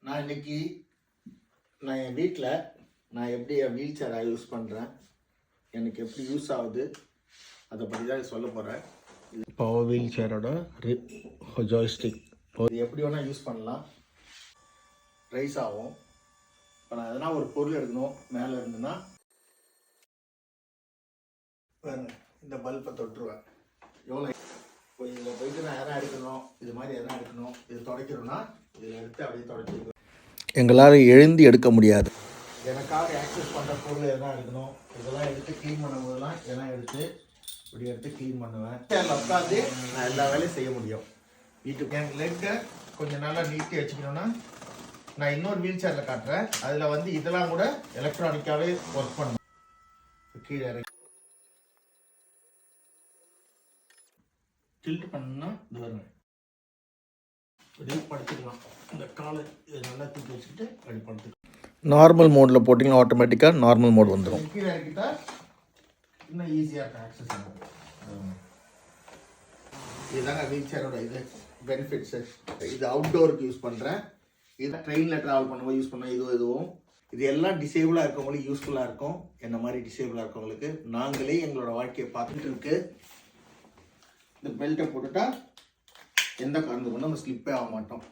நான் இன்னைக்கு என் வீட்டில் நான் எப்படி என் வீல் சேரை யூஸ் பண்ணுறேன், எனக்கு எப்படி யூஸ் ஆகுது, அதை பற்றி தான் சொல்ல போகிறேன். பவர் வீல் சேரோட ஜாய்ஸ்டிக் இது எப்படி வேணால் யூஸ் பண்ணலாம், ரைஸ் ஆகும். இப்போ நான் எதனா ஒரு பொருள் எடுக்கணும் மேலே இருந்துன்னா இந்த பல்பை தொட்டுருவேன். எவ்வளோ இப்போ இதில் போயிட்டு நான் எதனா எடுக்கணும், இது மாதிரி எதனா எடுக்கணும், இது துடைக்கணும்னா இதில் எடுத்து அப்படியே துடைச்சிருக்கேன். எங்களால் எழுந்து எடுக்க முடியாது. எனக்காக ஆக்சஸ் பண்ணுற பொருள் எதனா எடுக்கணும், இதெல்லாம் எடுத்து க்ளீன் பண்ணும்போதெல்லாம் இதெல்லாம் எடுத்து இப்படி எடுத்து க்ளீன் பண்ணுவேன். உட்காந்து நான் எல்லா வேலையும் செய்ய முடியும். வீட்டுக்கு என் லெக்கை கொஞ்சம் நல்லா நீட்டி வச்சுக்கணுன்னா நான் இன்னொரு வீல் சேரில் காட்டுறேன். அதில் இதெல்லாம் கூட எலக்ட்ரானிக்காகவே ஒர்க் பண்ணும். கீழே இறக்கி டில்ட் பண்ணா இது வருவேன். இப்படி படுத்துக்கலாம். இந்த காலை இது நல்லா தூக்கி வச்சுக்கிட்டு அப்படி படுத்துக்கலாம். நார்மல் மோடில் போட்டிங்கன்னா ஆட்டோமேட்டிக்காக நார்மல் மோட் வந்துடும். கீழே இறக்கிட்டா இன்னும் ஈஸியாக இருக்கும் ஆக்சஸ் ஆகும். இதுதாங்க வீல் சேரோட இது பெனிஃபிட்ஸு. இது அவுட்டோருக்கு யூஸ் பண்ணுறேன். இது ட்ரெயினில் ட்ராவல் பண்ணும்போது யூஸ் பண்ண இதுவும் இது எல்லாம் டிசேபிளாக இருக்கவங்களுக்கு யூஸ்ஃபுல்லாக இருக்கும். என்ன மாதிரி டிசேபிளாக இருக்கவங்களுக்கு நாங்களே எங்களோட வாழ்க்கையை பார்த்துட்டு இருக்கு. இந்த பெல்ட்டை போட்டுட்டா எந்த காரணத்துக்கு நம்ம ஸ்லிப்பே ஆக மாட்டோம்.